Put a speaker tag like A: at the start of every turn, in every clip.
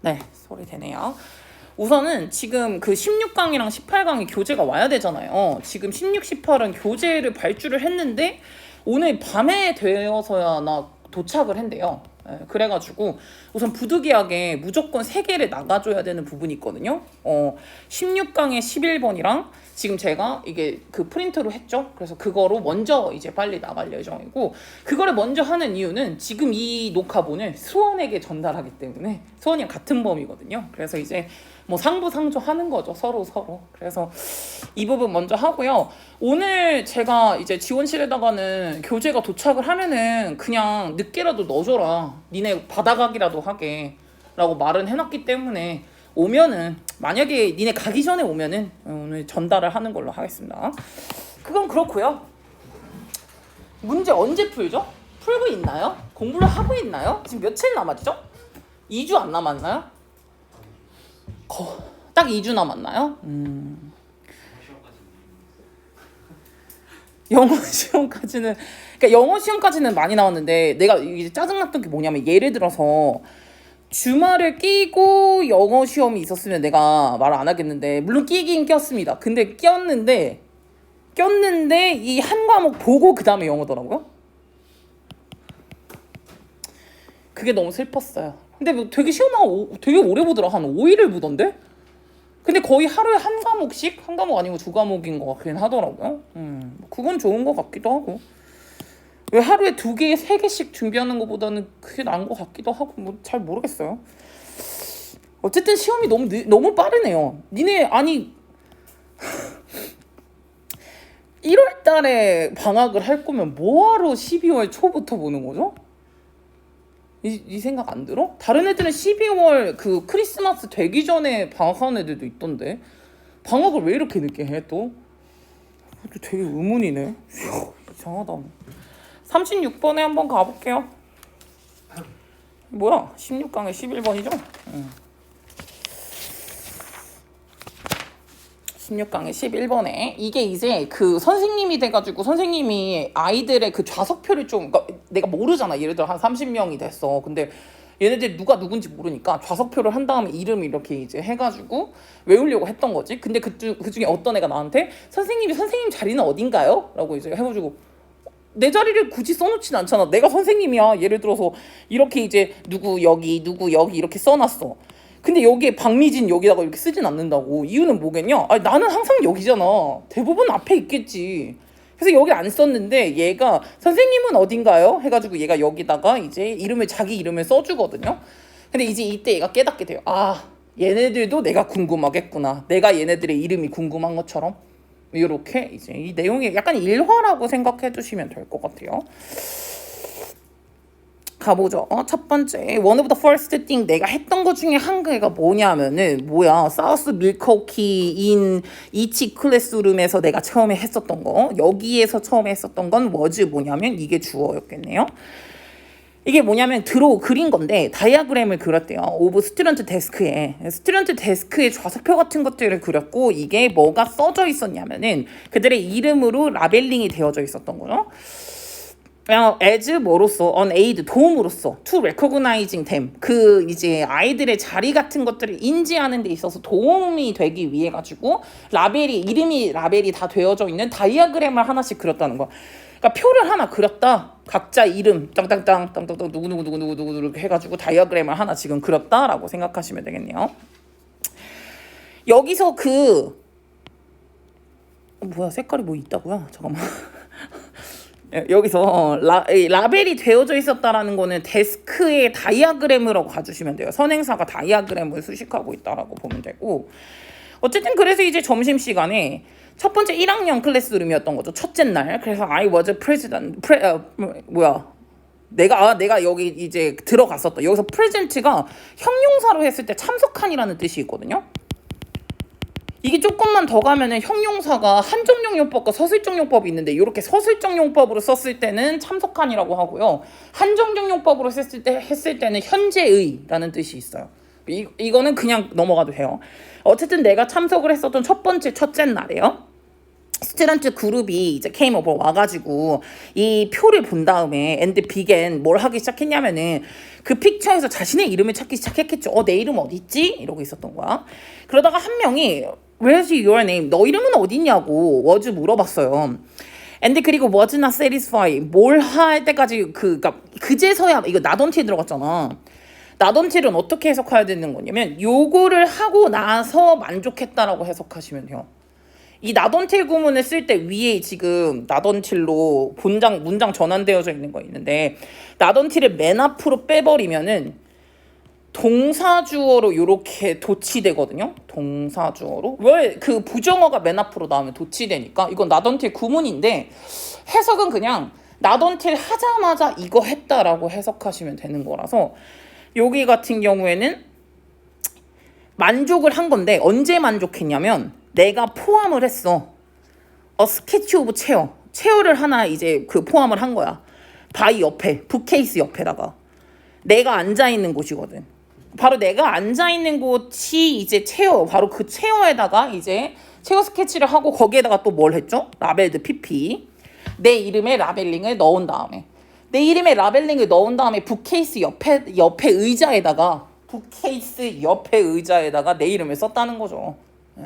A: 네, 소리 되네요. 우선은 지금 그 16강이랑 18강이 교재가 와야 되잖아요. 지금 16, 18은 교재를 발주를 했는데 오늘 밤에 되어서야 나 도착을 한대요. 그래가지고 우선 부득이하게 무조건 3개를 나가줘야 되는 부분이 있거든요. 16강에 11번이랑 지금 제가 이게 그 프린트로 했죠. 그래서 그거로 먼저 이제 빨리 나갈 예정이고, 그거를 먼저 하는 이유는 지금 이 녹화본을 수원에게 전달하기 때문에 수원이랑 같은 범위거든요. 그래서 이제 뭐 상부상조 하는 거죠. 서로. 그래서 이 부분 먼저 하고요. 오늘 제가 이제 지원실에다가는 교재가 도착을 하면은 그냥 늦게라도 넣어줘라, 니네 받아가기라도 하게 라고 말은 해놨기 때문에 오면은, 만약에 니네 가기 전에 오면은 오늘 전달을 하는 걸로 하겠습니다. 그건 그렇고요. 문제 언제 풀죠? 풀고 있나요? 공부를 하고 있나요? 지금 며칠 남았죠? 2주 안 남았나요? 딱 2주 남았나요? 영어 시험까지는, 그러니까 영어 시험까지는 많이 나왔는데 내가 이제 짜증났던 게 뭐냐면, 예를 들어서 주말을 끼고 영어 시험이 있었으면 내가 말 안 하겠는데, 물론 끼긴 꼈습니다. 근데 꼈는데 이 한 과목 보고 그 다음에 영어더라고요. 그게 너무 슬펐어요. 근데 뭐 되게 시험하고 되게 오래 보더라. 한 5일을 보던데? 근데 거의 하루에 한 과목씩? 한 과목 아니고 2과목인 것 같긴 하더라고요. 그건 좋은 것 같기도 하고. 왜 하루에 2개, 3개씩 준비하는 것보다는 그게 나은 것 같기도 하고, 뭐 잘 모르겠어요. 어쨌든 시험이 너무 빠르네요. 니네, 아니 1월 달에 방학을 할 거면 뭐하러 12월 초부터 보는 거죠? 이 생각 안 들어? 다른 애들은 12월 그 크리스마스 되기 전에 방학하는 애들도 있던데 방학을 왜 이렇게 늦게 해 또? 그것도 되게 의문이네. 이상하다. 36번에 한번 가볼게요. 뭐야? 16강에 11번이죠? 16강에 11번에 이게 이제 그 선생님이 돼가지고, 선생님이 아이들의 그 좌석표를 좀, 그러니까 내가 모르잖아. 예를 들어 한 30명이 됐어. 근데 얘네들 누가 누군지 모르니까 좌석표를 한 다음에 이름 이렇게 이제 해가지고 외우려고 했던 거지. 근데 그 중에 어떤 애가 나한테 선생님 자리는 어딘가요? 라고 이제 해가지고, 내 자리를 굳이 써놓진 않잖아. 내가 선생님이야. 예를 들어서 이렇게 이제 누구 여기 이렇게 써놨어. 근데 여기에 박미진 여기다가 이렇게 쓰진 않는다고. 이유는 뭐겠냐? 아니, 나는 항상 여기잖아. 대부분 앞에 있겠지. 그래서 여기 안 썼는데 얘가 선생님은 어딘가요? 해가지고 얘가 여기다가 이제 자기 이름을 써주거든요. 근데 이제 이때 얘가 깨닫게 돼요. 아, 얘네들도 내가 궁금하겠구나. 내가 얘네들의 이름이 궁금한 것처럼. 이렇게 이제 이 내용이 약간 일화라고 생각해 주시면 될 것 같아요. 가보죠. 첫 번째, one of the first thing 내가 했던 것 중에 한 개가 뭐냐면은, 사우스 밀커키 인 이치 클래스룸에서 내가 처음에 했었던 거, 여기에서 처음에 했었던 건 뭐냐면 이게 주어였겠네요. 이게 뭐냐면 그린 건데 다이아그램을 그렸대요. 오브 스튜던트 데스크에. 스튜던트 데스크의 좌석표 같은 것들을 그렸고, 이게 뭐가 써져 있었냐면은 그들의 이름으로 라벨링이 되어져 있었던 거죠. as 뭐로서, unaid 도움으로써, to recognizing them 그 이제 아이들의 자리 같은 것들을 인지하는 데 있어서 도움이 되기 위해 가지고 이름이 라벨이 다 되어져 있는 다이아그램을 하나씩 그렸다는 거. 그러니까 표를 하나 그렸다. 각자 이름 땅땅땅 누구 이렇게 해가지고 다이아그램을 하나 지금 그렸다라고 생각하시면 되겠네요. 여기서 색깔이 뭐 있다고요? 잠깐만. 여기서 라벨이 되어져 있었다라는 거는 데스크의 다이아그램으로 가주시면 돼요. 선행사가 다이아그램을 수식하고 있다라고 보면 되고, 어쨌든 그래서 이제 점심시간에 첫 번째 1학년 클래스룸이었던 거죠. 첫째 날. 그래서 I was president. 내가 여기 이제 들어갔었다. 여기서 present가 형용사로 했을 때 참석한이라는 뜻이 있거든요. 이게 조금만 더 가면은 형용사가 한정형용법과 서술정용법이 있는데, 이렇게 서술정용법으로 썼을 때는 참석한이라고 하고요. 한정형용법으로 했을 때는 현재의라는 뜻이 있어요. 이거는 그냥 넘어가도 돼요. 어쨌든 내가 참석을 했었던 첫째 날이에요. 스튜던트 그룹이 이제 came over 와가지고 이 표를 본 다음에 and began 뭘 하기 시작했냐면은 그 픽처에서 자신의 이름을 찾기 시작했겠죠. 내 이름 어디 있지? 이러고 있었던 거야. 그러다가 한 명이 Where's your name? 너 이름은 어디 있냐고 was 물어봤어요. and 그리고 was not satisfied 뭘 할 때까지 그니까 그제서야 이거 not until 들어갔잖아. not until은 어떻게 해석해야 되는 거냐면 요거를 하고 나서 만족했다라고 해석하시면 돼요. 이 not until 구문을 쓸 때 위에 지금 not until로 문장 전환되어져 있는 거 있는데 not until을 맨 앞으로 빼버리면은 동사주어로 요렇게 도치되거든요. 동사주어로. 왜 그 부정어가 맨 앞으로 나오면 도치되니까 이건 not until 구문인데 해석은 그냥 not until 하자마자 이거 했다라고 해석하시면 되는 거라서 여기 같은 경우에는 만족을 한 건데 언제 만족했냐면 내가 포함을 했어. sketch of chair. 체어를 하나 이제 그 포함을 한 거야. 바이 옆에, 북케이스 옆에다가. 내가 앉아있는 곳이거든. 바로 내가 앉아있는 곳이 이제 체어. 바로 그 체어에다가 이제 체어 스케치를 하고 거기에다가 또 뭘 했죠? 라벨드 PP. 내 이름에 라벨링을 넣은 다음에. 내 이름에 라벨링을 넣은 다음에 북케이스 옆에 의자에다가 북케이스 옆에 의자에다가 내 이름을 썼다는 거죠. 네.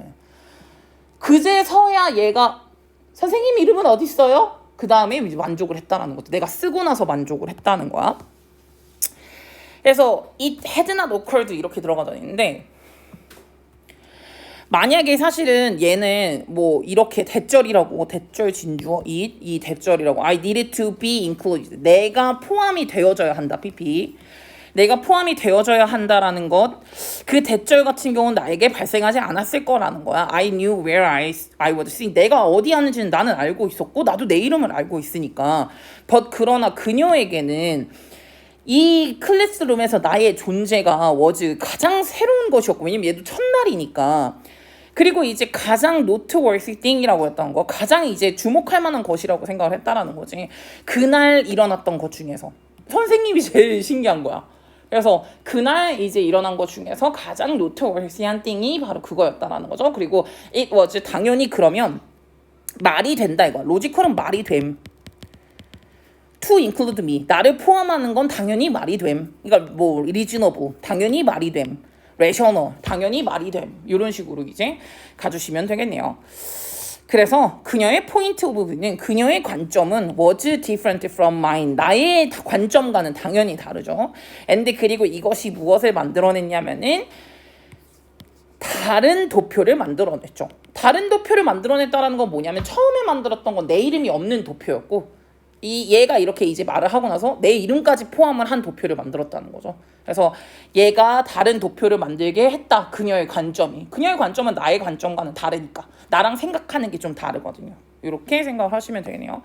A: 그제서야 얘가 선생님 이름은 어디 있어요? 그 다음에 만족을 했다라는 것도 내가 쓰고 나서 만족을 했다는 거야. 그래서 it had not occurred 이렇게 들어가져 있는데 만약에 사실은 얘는 뭐 이렇게 대절이라고 대절 진주어 이 대절이라고 I needed to be included 내가 포함이 되어져야 한다 PP 내가 포함이 되어져야 한다라는 것 그 대절 같은 경우는 나에게 발생하지 않았을 거라는 거야. I knew where I was sitting. 내가 어디 앉는지는 나는 알고 있었고 나도 내 이름을 알고 있으니까. But 그러나 그녀에게는 이 클래스룸에서 나의 존재가 was 가장 새로운 것이었고 왜냐면 얘도 첫날이니까. 그리고 이제 가장 noteworthy thing이라고 했던 거 가장 이제 주목할 만한 것이라고 생각을 했다라는 거지. 그날 일어났던 것 중에서 선생님이 제일 신기한 거야. 그래서 그날 이제 일어난 것 중에서 가장 noteworthy한 thing이 바로 그거였다라는 거죠. 그리고 it was 당연히 그러면 말이 된다 이거야. 로지컬은 말이 됨. to include me 나를 포함하는 건 당연히 말이 됨. 그러니까 뭐 reasonable 당연히 말이 됨. rational 당연히 말이 됨. 이런 식으로 이제 가주시면 되겠네요. 그래서 그녀의 포인트 오브 뷰는 그녀의 관점은 was different from mine. 나의 관점과는 당연히 다르죠. and 그리고 이것이 무엇을 만들어냈냐면은 다른 도표를 만들어냈죠. 다른 도표를 만들어냈다라는 건 뭐냐면 처음에 만들었던 건 내 이름이 없는 도표였고 얘가 이렇게 이제 말을 하고 나서 내 이름까지 포함을 한 도표를 만들었다는 거죠. 그래서 얘가 다른 도표를 만들게 했다. 그녀의 관점이. 그녀의 관점은 나의 관점과는 다르니까. 나랑 생각하는 게 좀 다르거든요. 이렇게 생각을 하시면 되겠네요.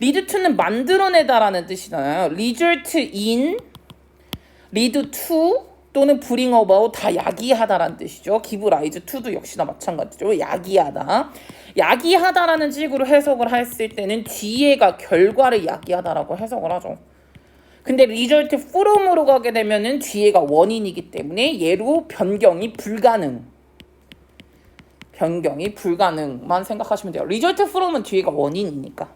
A: lead to는 만들어내다라는 뜻이잖아요. result in, lead to 또는 bring about 다 야기하다라는 뜻이죠. give rise to도 역시나 마찬가지죠. 야기하다. 야기하다라는 식으로 해석을 했을 때는 뒤에가 결과를 야기하다라고 해석을 하죠. 근데 result from으로 가게 되면은 뒤에가 원인이기 때문에 얘로 변경이 불가능만 생각하시면 돼요. result from은 뒤에가 원인이니까.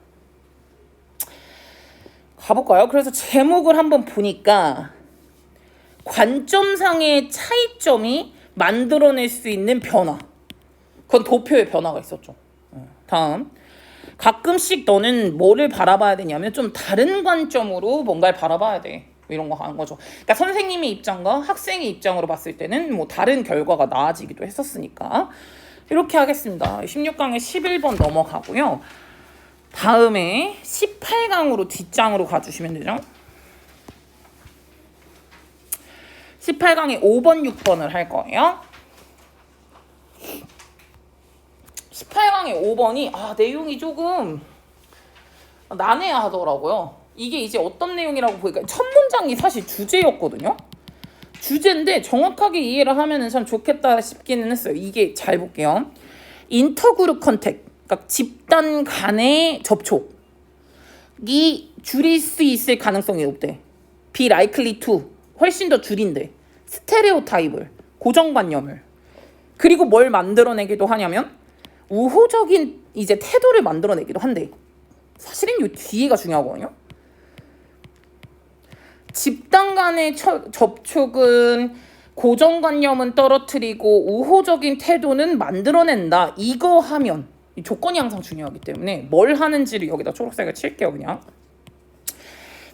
A: 가볼까요? 그래서 제목을 한번 보니까 관점상의 차이점이 만들어낼 수 있는 변화. 그건 도표의 변화가 있었죠. 다음. 가끔씩 너는 뭐를 바라봐야 되냐면 좀 다른 관점으로 뭔가를 바라봐야 돼. 이런 거 하는 거죠. 그러니까 선생님의 입장과 학생의 입장으로 봤을 때는 뭐 다른 결과가 나아지기도 했었으니까. 이렇게 하겠습니다. 16강에 11번 넘어가고요. 다음에 18강으로 뒷장으로 가주시면 되죠. 18강에 5번, 6번을 할 거예요. 18강의 5번이 내용이 조금 난해하더라고요. 이게 이제 어떤 내용이라고 보니까 첫 문장이 사실 주제였거든요. 주제인데 정확하게 이해를 하면 참 좋겠다 싶기는 했어요. 이게 잘 볼게요. 인터그룹 컨택, 그러니까 집단 간의 접촉이 줄일 수 있을 가능성이 높대. be likely to, 훨씬 더 줄인대. 스테레오타입을, 고정관념을. 그리고 뭘 만들어내기도 하냐면 우호적인 이제 태도를 만들어내기도 한데, 사실은 이 뒤에가 중요하거든요. 집단 간의 접촉은 고정관념은 떨어뜨리고 우호적인 태도는 만들어낸다. 이거 하면 이 조건이 항상 중요하기 때문에 뭘 하는지를 여기다 초록색을 칠게요. 그냥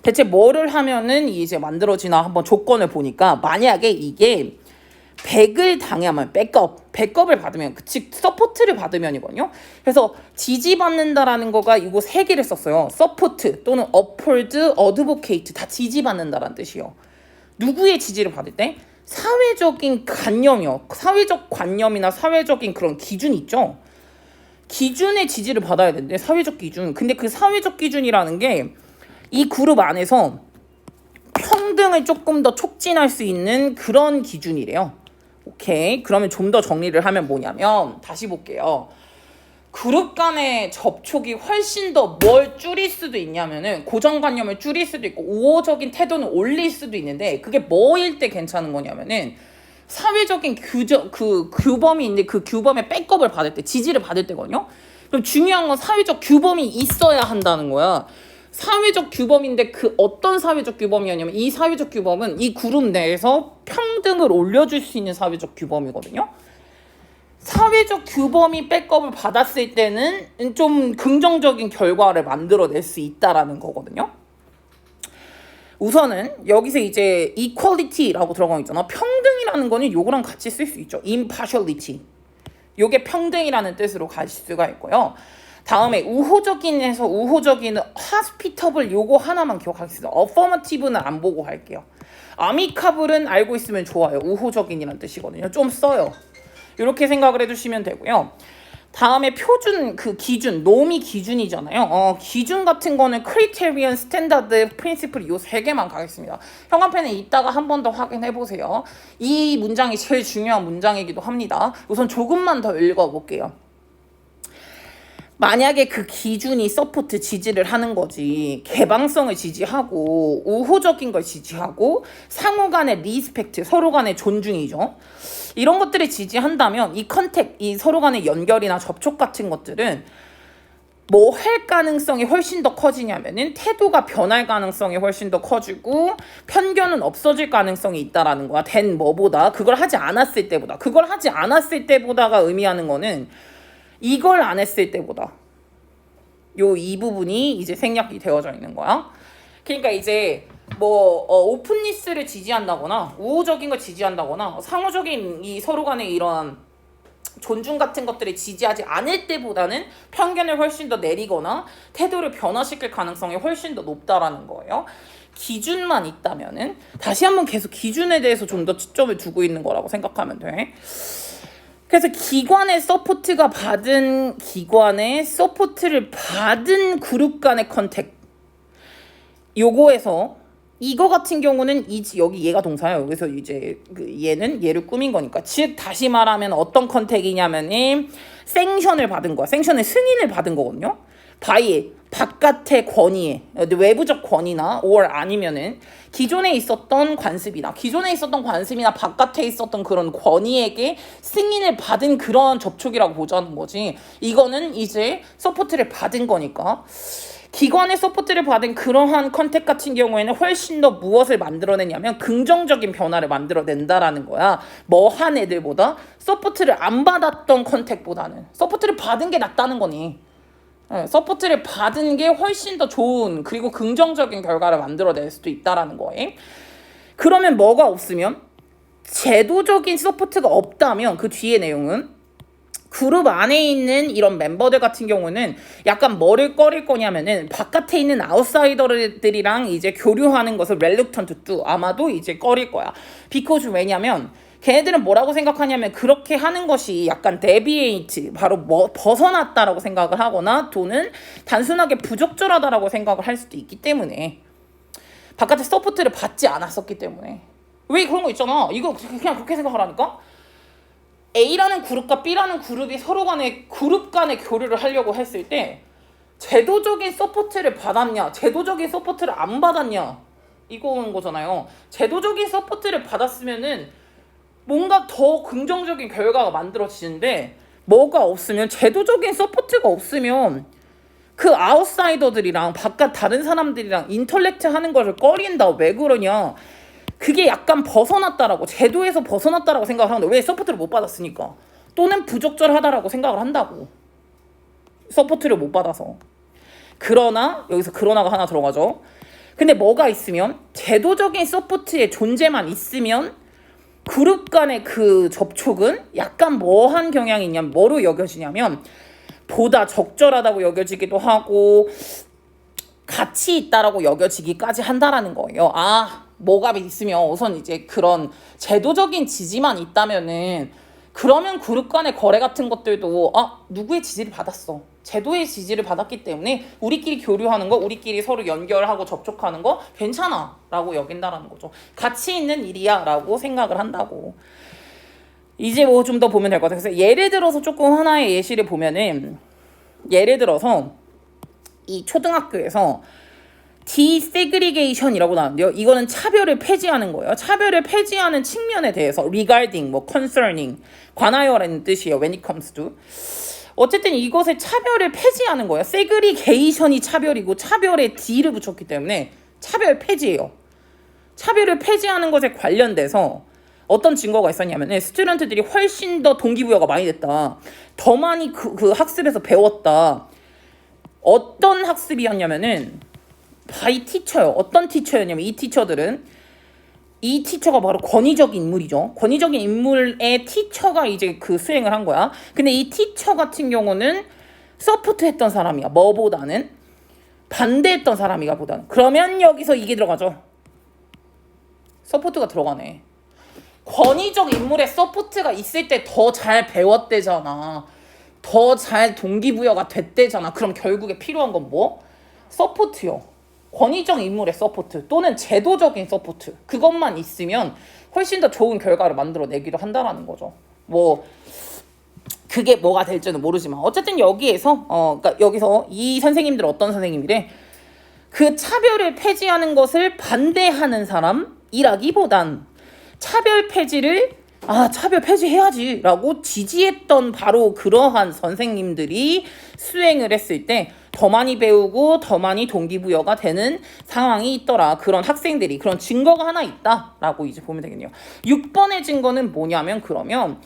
A: 대체 뭐를 하면은 이제 만들어지나 한번 조건을 보니까, 만약에 이게 100을 당하면 백업을 받으면, 즉 서포트를 받으면이거든요. 그래서 지지받는다라는 거가 이거 세 개를 썼어요. 서포트 또는 어폴드, 어드보케이트, 다 지지받는다라는 뜻이에요. 누구의 지지를 받을 때? 사회적인 관념이요. 사회적 관념이나 사회적인 그런 기준 있죠. 기준의 지지를 받아야 되는데, 사회적 기준. 근데 그 사회적 기준이라는 게 이 그룹 안에서 평등을 조금 더 촉진할 수 있는 그런 기준이래요. 오케이. 그러면 좀 더 정리를 하면 뭐냐면, 다시 볼게요. 그룹 간의 접촉이 훨씬 더 뭘 줄일 수도 있냐면은, 고정관념을 줄일 수도 있고 우호적인 태도는 올릴 수도 있는데, 그게 뭐일 때 괜찮은 거냐면은 사회적인 규범이 있는데 그 규범의 백업을 받을 때, 지지를 받을 때거든요. 그럼 중요한 건 사회적 규범이 있어야 한다는 거야. 사회적 규범인데 그 어떤 사회적 규범이었냐면, 이 사회적 규범은 이 그룹 내에서 평등을 올려줄 수 있는 사회적 규범이거든요. 사회적 규범이 백업을 받았을 때는 좀 긍정적인 결과를 만들어낼 수 있다라는 거거든요. 우선은 여기서 이제 equality라고 들어가 있잖아. 평등이라는 거는 요거랑 같이 쓸 수 있죠. impartiality. 요게 평등이라는 뜻으로 갈 수가 있고요. 다음에 우호적인에서 우호적인은 hospitable, 요거 하나만 기억하겠습니다. affirmative는 안 보고 할게요. amicable은 알고 있으면 좋아요. 우호적인이라는 뜻이거든요. 좀 써요. 이렇게 생각을 해주시면 되고요. 다음에 표준, 그 기준, 놈이 기준이잖아요. 기준 같은 거는 criterion, standard, principle 요 세 개만 가겠습니다. 형광펜에 이따가 한 번 더 확인해 보세요. 이 문장이 제일 중요한 문장이기도 합니다. 우선 조금만 더 읽어볼게요. 만약에 그 기준이 서포트, 지지를 하는 거지, 개방성을 지지하고 우호적인 걸 지지하고 상호 간의 리스펙트, 서로 간의 존중이죠. 이런 것들을 지지한다면 이 컨택, 이 서로 간의 연결이나 접촉 같은 것들은 뭐 할 가능성이 훨씬 더 커지냐면은 태도가 변할 가능성이 훨씬 더 커지고 편견은 없어질 가능성이 있다라는 거야. 된 뭐보다, 그걸 하지 않았을 때보다. 그걸 하지 않았을 때보다가 의미하는 거는 이걸 안 했을 때보다. 요 이 부분이 이제 생략이 되어져 있는 거야. 그러니까 이제 뭐 오픈니스를 지지한다거나 우호적인 걸 지지한다거나 상호적인 이 서로 간의 이런 존중 같은 것들을 지지하지 않을 때보다는 편견을 훨씬 더 내리거나 태도를 변화시킬 가능성이 훨씬 더 높다라는 거예요. 기준만 있다면은, 다시 한번 계속 기준에 대해서 좀 더 초점을 두고 있는 거라고 생각하면 돼. 그래서 기관의 서포트를 받은 그룹 간의 컨택, 요거에서 이거 같은 경우는 여기 얘가 동사예요. 여기서 이제 얘는 얘를 꾸민 거니까, 즉 다시 말하면 어떤 컨택이냐면은 생션을 받은 거야. 생션의 승인을 받은 거거든요. 바깥의 권위에, 외부적 권위나 or 아니면은 기존에 있었던 관습이나 바깥에 있었던 그런 권위에게 승인을 받은 그런 접촉이라고 보자는 거지. 이거는 이제 서포트를 받은 거니까. 기관의 서포트를 받은 그러한 컨택 같은 경우에는 훨씬 더 무엇을 만들어내냐면 긍정적인 변화를 만들어낸다라는 거야. 뭐한 애들보다 서포트를 안 받았던 컨택보다는 서포트를 받은 게 낫다는 거니. 서포트를 받은 게 훨씬 더 좋은, 그리고 긍정적인 결과를 만들어낼 수도 있다라는 거예요. 그러면 뭐가 없으면, 제도적인 서포트가 없다면 그 뒤에 내용은 그룹 안에 있는 이런 멤버들 같은 경우는 약간 뭐를 꺼릴 거냐면은 바깥에 있는 아웃사이더들이랑 이제 교류하는 것을 reluctant to, 아마도 이제 꺼릴 거야. because 왜냐면 걔네들은 뭐라고 생각하냐면 그렇게 하는 것이 약간 deviate, 바로 뭐 벗어났다라고 생각을 하거나 또는 단순하게 부적절하다라고 생각을 할 수도 있기 때문에, 바깥에 서포트를 받지 않았었기 때문에. 왜 그런 거 있잖아. 이거 그냥 그렇게 생각하라니까. A라는 그룹과 B라는 그룹이 서로 간에 그룹 간의 교류를 하려고 했을 때 제도적인 서포트를 받았냐, 제도적인 서포트를 안 받았냐, 이거인 거잖아요. 제도적인 서포트를 받았으면은 뭔가 더 긍정적인 결과가 만들어지는데 뭐가 없으면, 제도적인 서포트가 없으면 그 아웃사이더들이랑 바깥 다른 사람들이랑 인터랙트 하는 거를 꺼린다. 왜 그러냐? 그게 약간 벗어났다라고, 제도에서 벗어났다라고 생각을 하는데, 왜? 서포트를 못 받았으니까. 또는 부적절하다라고 생각을 한다고. 서포트를 못 받아서. 그러나 여기서 그러나가 하나 들어가죠. 근데 뭐가 있으면, 제도적인 서포트의 존재만 있으면 그룹 간의 그 접촉은 약간 뭐한 경향이 있냐면, 뭐로 여겨지냐면 보다 적절하다고 여겨지기도 하고 가치 있다라고 여겨지기까지 한다라는 거예요. 뭐가 있으면 우선 이제 그런 제도적인 지지만 있다면은, 그러면 그룹 간의 거래 같은 것들도 누구의 지지를 받았어, 제도의 지지를 받았기 때문에 우리끼리 교류하는 거, 우리끼리 서로 연결하고 접촉하는 거 괜찮아 라고 여긴다라는 거죠. 가치 있는 일이야 라고 생각을 한다고. 이제 뭐 좀 더 보면 될 것 같아요. 그래서 예를 들어서 조금 하나의 예시를 보면은, 예를 들어서 이 초등학교에서 디세그리게이션이라고 나왔는데요. 이거는 차별을 폐지하는 거예요. 차별을 폐지하는 측면에 대해서 regarding, concerning, 관하여라는 뜻이에요. when it comes to. 어쨌든 이것의 차별을 폐지하는 거예요. 세그리게이션이 차별이고 차별에 D를 붙였기 때문에 차별 폐지예요. 차별을 폐지하는 것에 관련돼서 어떤 증거가 있었냐면, 스튜던트들이 훨씬 더 동기부여가 많이 됐다. 더 많이 그 학습에서 배웠다. 어떤 학습이었냐면은 바이 티처요. 어떤 티처였냐면, 이 티처가 바로 권위적인 인물이죠. 권위적인 인물의 티처가 이제 그 수행을 한 거야. 근데 이 티처 같은 경우는 서포트했던 사람이야. 뭐보다는 반대했던 사람이가 보다는. 그러면 여기서 이게 들어가죠. 서포트가 들어가네. 권위적 인물의 서포트가 있을 때 더 잘 배웠대잖아. 더 잘 동기부여가 됐대잖아. 그럼 결국에 필요한 건 뭐? 서포트요. 권위적 인물의 서포트 또는 제도적인 서포트, 그것만 있으면 훨씬 더 좋은 결과를 만들어내기도 한다라는 거죠. 뭐 그게 뭐가 될지는 모르지만 어쨌든 여기에서 그러니까 여기서 이 선생님들은 어떤 선생님이래? 그 차별을 폐지하는 것을 반대하는 사람이라기보단 차별 폐지를 차별 폐지해야지 라고 지지했던 바로 그러한 선생님들이 수행을 했을 때 더 많이 배우고 더 많이 동기부여가 되는 상황이 있더라. 그런 학생들이, 그런 증거가 하나 있다 라고 이제 보면 되겠네요. 6번의 증거는 뭐냐면, 그러면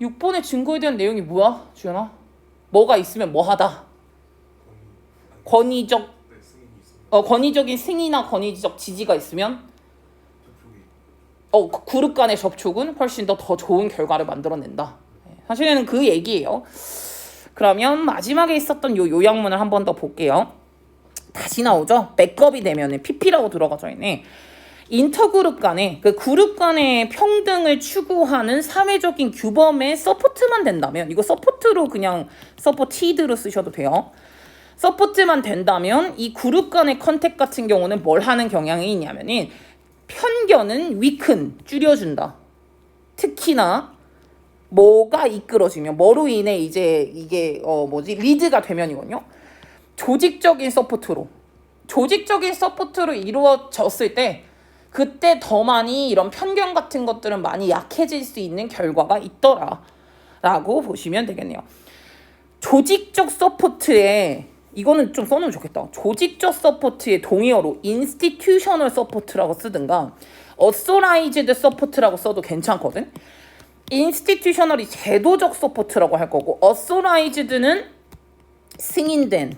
A: 6번의 증거에 대한 내용이 뭐야? 주연아? 뭐가 있으면 뭐 하다? 권위적인 승인이나 권위적 지지가 있으면 그룹 간의 접촉은 훨씬 더 좋은 결과를 만들어낸다. 사실은 그 얘기예요. 그러면 마지막에 있었던 요 요약문을 한 번 더 볼게요. 다시 나오죠. 백업이 되면은 PP라고 들어가져 있네. 인터그룹 간에, 그 그룹 간의 평등을 추구하는 사회적인 규범의 서포트만 된다면, 이거 서포트로 그냥 서포티드로 쓰셔도 돼요. 서포트만 된다면 이 그룹 간의 컨택 같은 경우는 뭘 하는 경향이 있냐면은 편견은 위큰, 줄여준다. 특히나 뭐가 이끌어지면, 뭐로 인해 이제 이게 리드가 되면이거든요. 조직적인 서포트로 이루어졌을 때, 그때 더 많이 이런 편견 같은 것들은 많이 약해질 수 있는 결과가 있더라 라고 보시면 되겠네요. 조직적 서포트에, 이거는 좀 써놓으면 좋겠다. 조직적 서포트의 동의어로 institutional support라고 쓰든가 authorized support라고 써도 괜찮거든. institutional이 제도적 서포트라고 할 거고, authorized는 승인된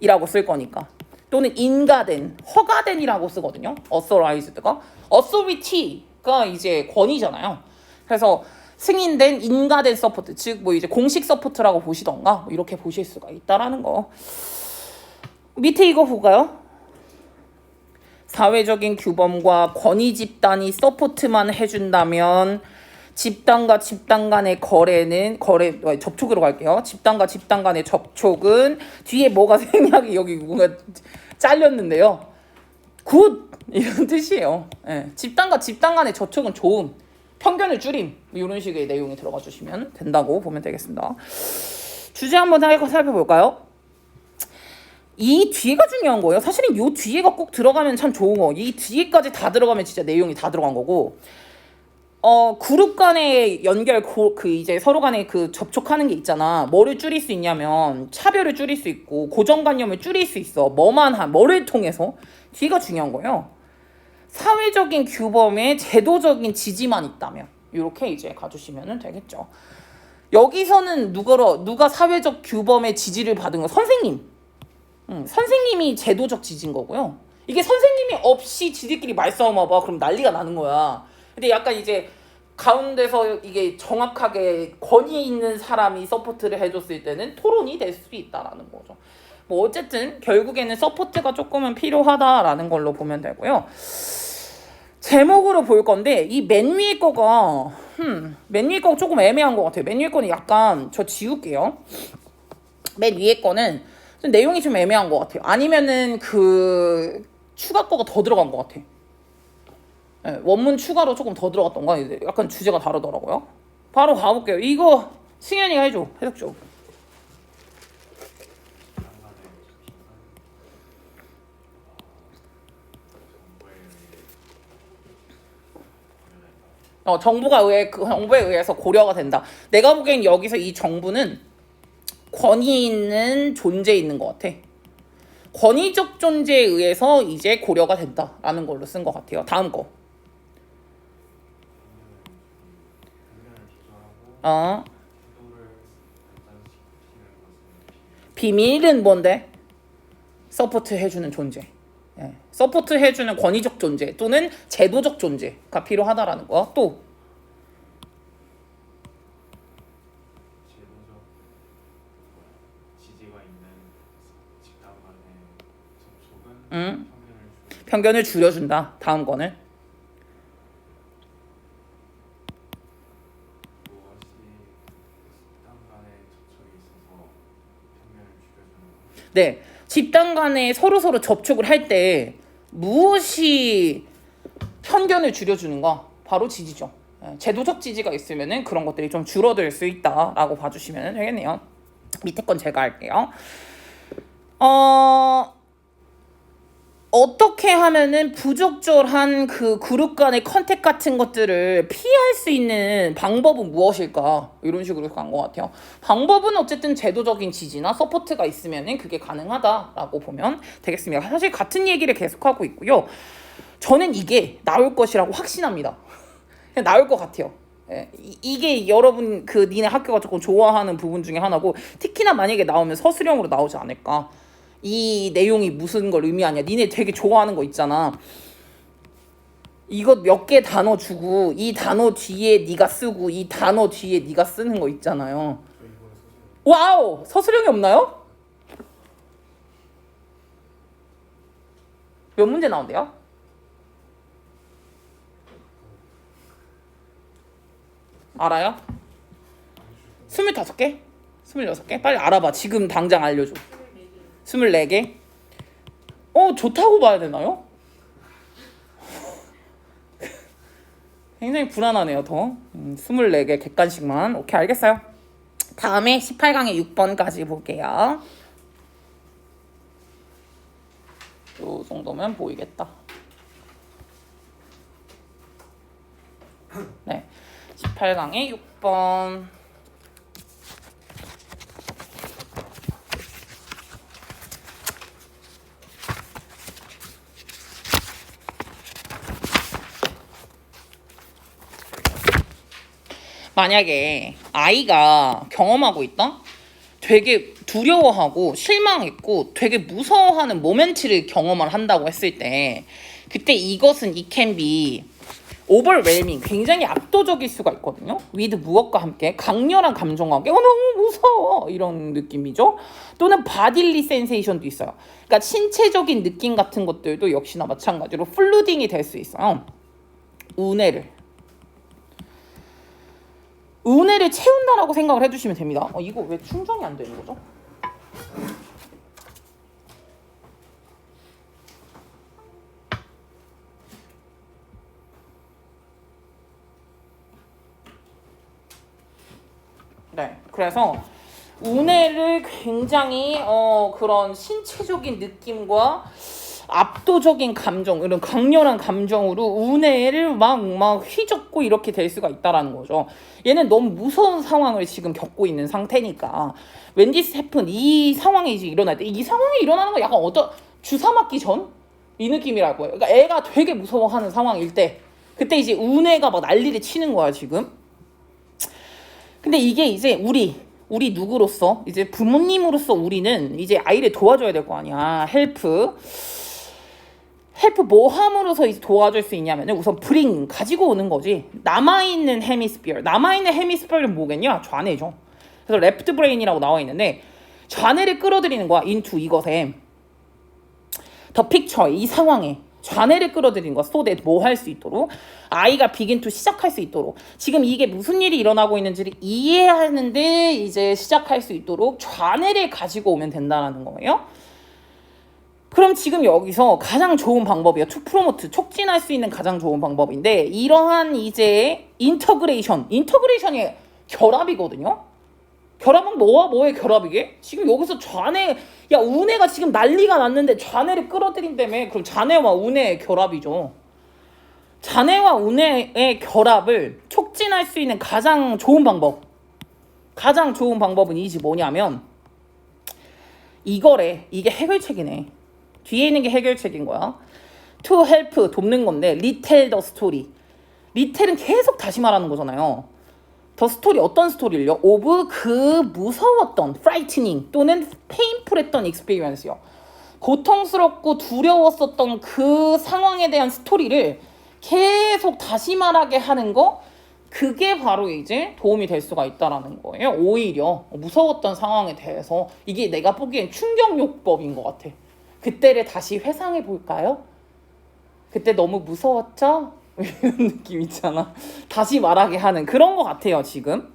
A: 이라고 쓸 거니까, 또는 인가된, 허가된이라고 쓰거든요. authorized가 authority가 이제 권위잖아요. 그래서 승인된, 인가된 서포트, 즉 뭐 이제 공식 서포트라고 보시던가 뭐 이렇게 보실 수가 있다라는 거. 밑에 이거 볼까요? 사회적인 규범과 권위 집단이 서포트만 해준다면 집단과 집단 간의 접촉으로 갈게요. 집단과 집단 간의 접촉은, 뒤에 뭐가 생략이, 여기 뭔가 잘렸는데요. 굿! 이런 뜻이에요. 집단과 집단 간의 접촉은 좋음, 편견을 줄임, 이런 식의 내용이 들어가 주시면 된다고 보면 되겠습니다. 주제 한번 살펴볼까요? 이 뒤에가 중요한 거예요. 사실은 이 뒤에가 꼭 들어가면 참 좋은 거. 이 뒤에까지 다 들어가면 진짜 내용이 다 들어간 거고, 그룹 간의 연결, 그 이제 서로 간에 그 접촉하는 게 있잖아. 뭐를 줄일 수 있냐면 차별을 줄일 수 있고 고정관념을 줄일 수 있어. 뭐를 통해서? 뒤가 중요한 거예요. 사회적인 규범에 제도적인 지지만 있다면 이렇게 이제 가주시면 되겠죠. 여기서는 누가 사회적 규범의 지지를 받은 거? 선생님. 선생님이 제도적 지지인 거고요. 이게 선생님이 없이 지들끼리 말싸움해봐. 그럼 난리가 나는 거야. 근데 약간 이제 가운데서 이게 정확하게 권위 있는 사람이 서포트를 해줬을 때는 토론이 될 수 있다라는 거죠. 뭐 어쨌든 결국에는 서포트가 조금은 필요하다라는 걸로 보면 되고요. 제목으로 볼 건데 이 맨 위에 거가 맨 위에 거가 조금 애매한 것 같아요. 맨 위에 거는 약간 저 지울게요. 맨 위에 거는 좀 내용이 좀 애매한 것 같아요. 아니면은 그 추가 거가 더 들어간 것 같아. 네, 원문 추가로 조금 더 들어갔던가 이제 약간 주제가 다르더라고요. 바로 가볼게요. 이거 승현이가 해줘. 해석 좀. 정부에 의해서 고려가 된다. 내가 보기엔 여기서 이 정부는 권위 있는 존재에 있는 것 같아. 권위적 존재에 의해서 이제 고려가 된다라는 걸로 쓴 것 같아요. 다음 거. 비밀은 뭔데? 서포트 해주는 존재. 예. 서포트 해주는 권위적 존재 또는 제도적 존재가 필요하다라는 거. 또
B: 제도적 지지가 있는 집단 간의 접촉은
A: 편견을 줄여준다. 다음 거는
B: 무엇이 집단 간의 접촉이 있어서 편견을 줄여주는 것.
A: 네, 집단 간에 서로 접촉을 할 때 무엇이 편견을 줄여주는가? 바로 지지죠. 예, 제도적 지지가 있으면은 그런 것들이 좀 줄어들 수 있다라고 봐주시면 되겠네요. 밑에 건 제가 할게요. 어떻게 하면은 부적절한 그 그룹 간의 컨택 같은 것들을 피할 수 있는 방법은 무엇일까? 이런 식으로 간 것 같아요. 방법은 어쨌든 제도적인 지지나 서포트가 있으면은 그게 가능하다라고 보면 되겠습니다. 사실 같은 얘기를 계속하고 있고요. 저는 이게 나올 것이라고 확신합니다. 그냥 나올 것 같아요. 예, 이게 여러분 그 니네 학교가 조금 좋아하는 부분 중에 하나고 특히나 만약에 나오면 서술형으로 나오지 않을까. 이 내용이 무슨 걸 의미하냐. 니네 되게 좋아하는 거 있잖아. 이것 몇 개 단어 주고 이 단어 뒤에 네가 쓰고 이 단어 뒤에 네가 쓰는 거 있잖아요. 와우! 서술형이 없나요? 몇 문제 나온대요? 알아요? 25개? 26개? 빨리 알아봐. 지금 당장 알려줘. 24개? 좋다고 봐야 되나요? 굉장히 불안하네요. 더 24개 객관식만. 오케이, 알겠어요. 다음에 18강의 6번까지 볼게요. 이 정도면 보이겠다. 네, 18강의 6번. 만약에 아이가 경험하고 있다? 되게 두려워하고 실망했고 되게 무서워하는 모멘트를 경험을 한다고 했을 때 그때 이것은 it can be overwhelming, 굉장히 압도적일 수가 있거든요. with 무엇과 함께 강렬한 감정과 함께 너무 무서워 이런 느낌이죠. 또는 bodily sensation도 있어요. 그러니까 신체적인 느낌 같은 것들도 역시나 마찬가지로 플루딩이 될 수 있어요. 은혜를 채운다라고 생각을 해주시면 됩니다. 이거 왜 충전이 안 되는 거죠? 네, 그래서 은혜를 굉장히 그런 신체적인 느낌과 압도적인 감정, 이런 강렬한 감정으로 운해를 막 휘젓고 이렇게 될 수가 있다라는 거죠. 얘는 너무 무서운 상황을 지금 겪고 있는 상태니까 when this happen, 이 상황이 이제 일어날 때, 이 상황이 일어나는 건 약간 주사 맞기 전? 이 느낌이라고요. 그러니까 애가 되게 무서워하는 상황일 때, 그때 이제 운해가 막 난리를 치는 거야 지금. 근데 이게 이제 우리 누구로서, 이제 부모님으로서 우리는 이제 아이를 도와줘야 될 거 아니야. 헬프 뭐 함으로써 이제 도와줄 수 있냐면 우선 bring, 가지고 오는 거지. 남아있는 헤미스피어는 뭐겠냐? 좌뇌죠. 그래서 레프트 브레인이라고 나와 있는데 좌뇌를 끌어들이는 거야. into 이것에 the picture, 이 상황에 좌뇌를 끌어들이는 거야. so that 뭐 할 수 있도록, 아이가 begin to 시작할 수 있도록, 지금 이게 무슨 일이 일어나고 있는지를 이해하는데 이제 시작할 수 있도록 좌뇌를 가지고 오면 된다는 거예요. 그럼 지금 여기서 가장 좋은 방법이에요. to promote, 촉진할 수 있는 가장 좋은 방법인데, 이러한 이제 인터그레이션이 결합이거든요. 결합은 뭐와 뭐의 결합이게? 지금 여기서 운해가 지금 난리가 났는데 좌뇌를 끌어들인다며. 그럼 좌뇌와 운해의 결합이죠. 좌뇌와 운해의 결합을 촉진할 수 있는 가장 좋은 방법은 이지 뭐냐면 이거래. 이게 해결책이네. 뒤에 있는 게 해결책인 거야. to help, 돕는 건데 retell the story. retell은 계속 다시 말하는 거잖아요. 더 스토리, 어떤 스토리를요? of 그 무서웠던, frightening 또는 painful했던 experience요. 고통스럽고 두려웠었던 그 상황에 대한 스토리를 계속 다시 말하게 하는 거, 그게 바로 이제 도움이 될 수가 있다라는 거예요. 오히려 무서웠던 상황에 대해서, 이게 내가 보기엔 충격요법인 것 같아. 그때를 다시 회상해 볼까요? 그때 너무 무서웠죠? 이런 느낌 있잖아. 다시 말하게 하는 그런 것 같아요 지금.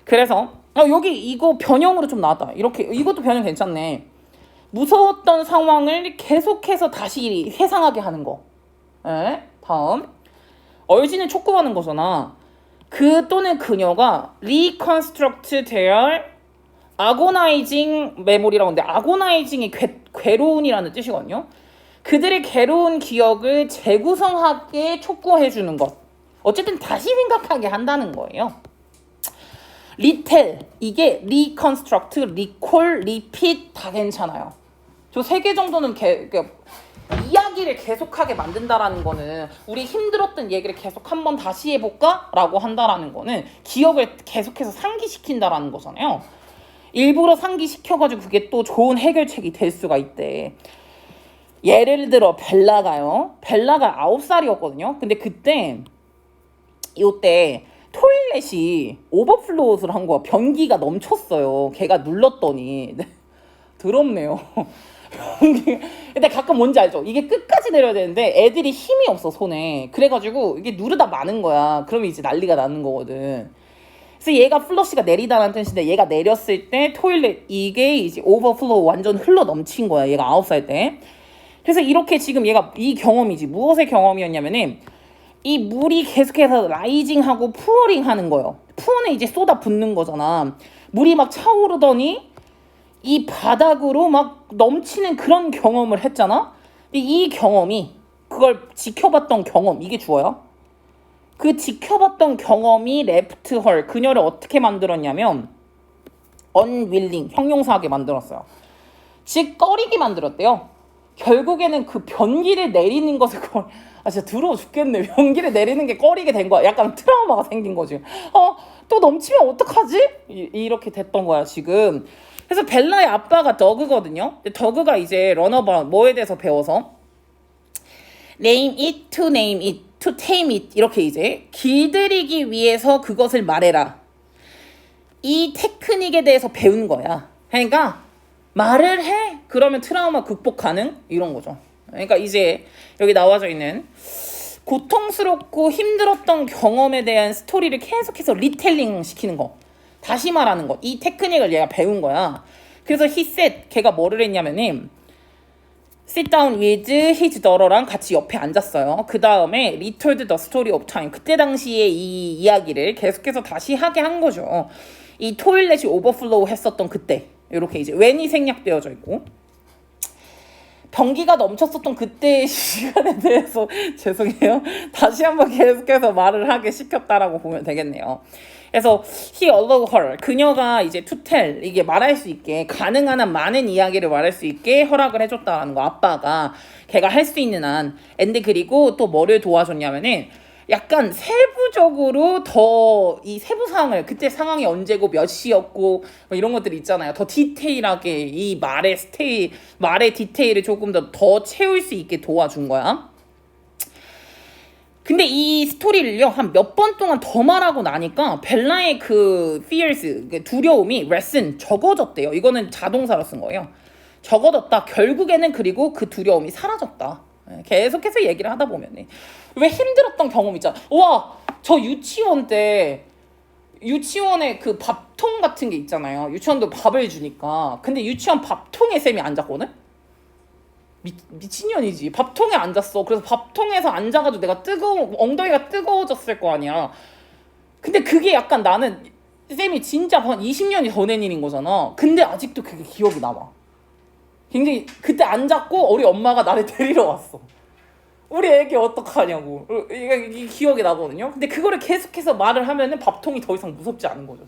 A: 그래서 여기 이거 변형으로 좀 나왔다. 이렇게 이것도 변형 괜찮네. 무서웠던 상황을 계속해서 다시 회상하게 하는 거. 네? 다음 얼진을 촉구하는 거잖아. 그 또는 그녀가 reconstruct their agonizing memory라고 하는데, agonizing이 괴로운이라는 뜻이거든요. 그들의 괴로운 기억을 재구성하게 촉구해주는 것. 어쨌든 다시 생각하게 한다는 거예요. retell, 이게 reconstruct, recall, repeat 다 괜찮아요. 저 3개 정도는 이야기를 계속하게 만든다라는 거는, 우리 힘들었던 얘기를 계속 한번 다시 해볼까? 라고 한다라는 거는 기억을 계속해서 상기시킨다라는 거잖아요. 일부러 상기시켜가지고 그게 또 좋은 해결책이 될 수가 있대. 예를 들어 벨라가 9살이었거든요. 근데 이때 토일렛이 오버플로우를 한 거야. 변기가 넘쳤어요. 걔가 눌렀더니. 더럽네요. 근데 가끔 뭔지 알죠? 이게 끝까지 내려야 되는데 애들이 힘이 없어, 손에. 그래가지고 이게 누르다 마는 거야. 그러면 이제 난리가 나는 거거든. 그래서 얘가 플러시가 내리다라는 뜻인데, 얘가 내렸을 때 토일렛, 이게 이제 오버플로우 완전 흘러 넘친 거야. 얘가 9살 때. 그래서 이렇게 지금 얘가 이 경험이지. 무엇의 경험이었냐면은 이 물이 계속해서 라이징하고 푸어링 하는 거예요. 푸어는 이제 쏟아 붓는 거잖아. 물이 막 차오르더니 이 바닥으로 막 넘치는 그런 경험을 했잖아. 근데 이 경험이, 그걸 지켜봤던 경험, 이게 주어요. 그 지켜봤던 경험이 left her, 그녀를 어떻게 만들었냐면 unwilling, 형용사하게 만들었어요. 즉 꺼리게 만들었대요. 결국에는 그 변기를 내리는 것을 진짜 더러워 죽겠네. 변기를 내리는 게 꺼리게 된 거야. 약간 트라우마가 생긴 거지. 또 넘치면 어떡하지? 이렇게 됐던 거야 지금. 그래서 벨라의 아빠가 더그거든요. 근데 더그가 이제 런어바웃, 뭐에 대해서 배워서 name it, to name it, to tame it, 이렇게 이제 길들이기 위해서 그것을 말해라. 이 테크닉에 대해서 배운 거야. 그러니까 말을 해? 그러면 트라우마 극복 가능? 이런 거죠. 그러니까 이제 여기 나와져 있는 고통스럽고 힘들었던 경험에 대한 스토리를 계속해서 리텔링 시키는 거, 다시 말하는 거, 이 테크닉을 얘가 배운 거야. 그래서 he said, 걔가 뭐를 했냐면은 sit down with his daughter랑 같이 옆에 앉았어요. 그 다음에 retold the story of time, 그때 당시에 이 이야기를 계속해서 다시 하게 한 거죠. 이 토일렛이 오버플로우 했었던 그때, 이렇게 이제 when이 생략되어져 있고, 변기가 넘쳤었던 그때의 시간에 대해서 죄송해요. 다시 한번 계속해서 말을 하게 시켰다라고 보면 되겠네요. 그래서 he allowed her, 그녀가 이제 to tell, 이게 말할 수 있게 가능한 한 많은 이야기를 말할 수 있게 허락을 해줬다라는 거. 아빠가 걔가 할 수 있는 한. and 그리고 또 뭐를 도와줬냐면은 약간 세부적으로 더 이 세부 사항을, 그때 상황이 언제고 몇 시였고 뭐 이런 것들 있잖아요. 더 디테일하게 이 말의 디테일을 조금 더 채울 수 있게 도와준 거야. 근데 이 스토리를요 한 몇 번 동안 더 말하고 나니까 벨라의 그 fears, 그 두려움이 lessen, 적어졌대요. 이거는 자동사로 쓴 거예요. 적어졌다. 결국에는 그리고 그 두려움이 사라졌다. 계속해서 얘기를 하다 보면 왜 힘들었던 경험 있잖아. 와, 저 유치원 때 유치원에 그 밥통 같은 게 있잖아요. 유치원도 밥을 주니까. 근데 유치원 밥통에 쌤이 앉았거든? 미친년이지. 밥통에 앉았어. 그래서 밥통에서 앉아가지고 내가 엉덩이가 뜨거워졌을 거 아니야. 근데 그게 약간 나는 쌤이 진짜 한 20년이 더 된 일인 거잖아. 근데 아직도 그게 기억이 남아. 굉장히 그때 앉았고 우리 엄마가 나를 데리러 왔어. 우리 애기 어떡하냐고. 이게 기억이 나거든요. 근데 그거를 계속해서 말을 하면은 밥통이 더 이상 무섭지 않은 거죠.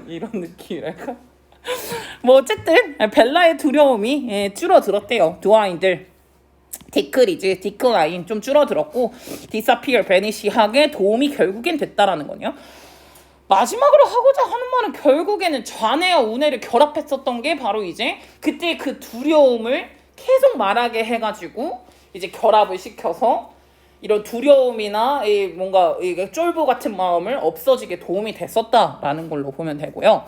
A: 이런 느낌이랄까? 뭐 어쨌든 벨라의 두려움이 줄어들었대요. 두 아이들 디클라인 좀 줄어들었고 disappear, vanish하게 도움이 결국엔 됐다라는 거냐. 마지막으로 하고자 하는 말은 결국에는 좌뇌와 우뇌를 결합했었던 게 바로 이제 그때 그 두려움을 계속 말하게 해가지고 이제 결합을 시켜서 이런 두려움이나 뭔가 쫄보 같은 마음을 없어지게 도움이 됐었다라는 걸로 보면 되고요.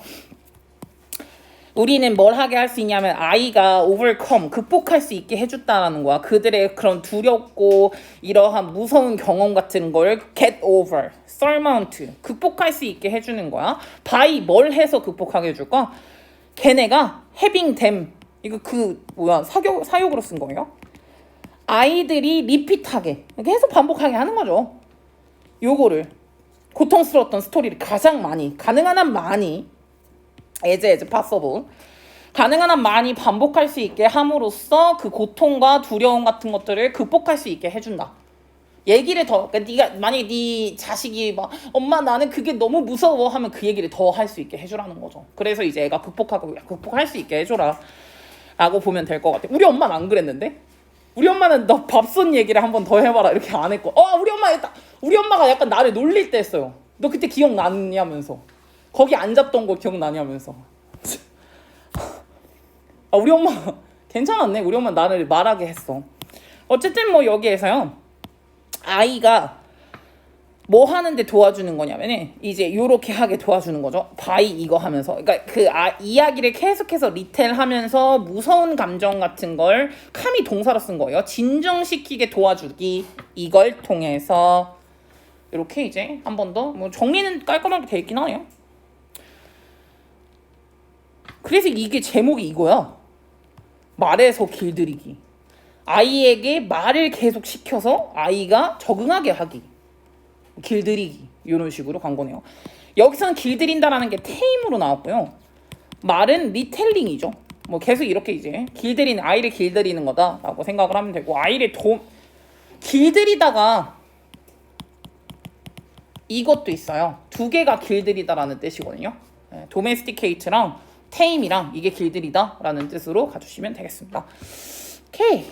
A: 우리는 뭘 하게 할 수 있냐면 아이가 overcome, 극복할 수 있게 해줬다라는 거야. 그들의 그런 두렵고 이러한 무서운 경험 같은 걸 get over, surmount, 극복할 수 있게 해주는 거야. by 뭘 해서 극복하게 해줄까? 걔네가 having them, 이거 사욕으로 쓴 거예요. 아이들이 리핏하게 계속 반복하게 하는 거죠. 요거를 고통스러웠던 스토리를 가능한 한 많이 as possible, 가능한 한 많이 반복할 수 있게 함으로써 그 고통과 두려움 같은 것들을 극복할 수 있게 해준다. 얘기를 그러니까 네가 만약에 네 자식이 막 엄마 나는 그게 너무 무서워 하면 그 얘기를 더 할 수 있게 해주라는 거죠. 그래서 이제 애가 극복할 수 있게 해줘라 라고 보면 될 것 같아. 우리 엄마는 안 그랬는데? 우리 엄마는 너 밥솥 얘기를 한 번 더 해봐라 이렇게 안 했고, 우리 엄마가 약간 나를 놀릴 때 했어요. 너 그때 기억나냐면서, 거기 앉았던 거 기억나냐면서. 우리 엄마 괜찮았네. 우리 엄마 나를 말하게 했어. 어쨌든 뭐 여기에서요 아이가 뭐 하는데 도와주는 거냐면은 이제 요렇게 하게 도와주는 거죠. 바이 이거 하면서, 그러니까 이야기를 계속해서 리텔하면서 무서운 감정 같은 걸 카미 동사로 쓴 거예요. 진정시키게 도와주기, 이걸 통해서 이렇게 이제 한 번 더 뭐 정리는 깔끔하게 돼 있긴 하네요. 그래서 이게 제목이 이거야. 말에서 길들이기. 아이에게 말을 계속 시켜서 아이가 적응하게 하기. 길들이기. 이런 식으로 간 거네요. 여기서는 길들인다라는 게 테임으로 나왔고요. 말은 리텔링이죠. 뭐 계속 이렇게 이제 아이를 길들이는 거다라고 생각을 하면 되고, 아이를 길들이다가 이것도 있어요. 두 개가 길들이다라는 뜻이거든요. 도메스티케이트랑 테임이랑 이게 길들이다라는 뜻으로 가주시면 되겠습니다. 오케이.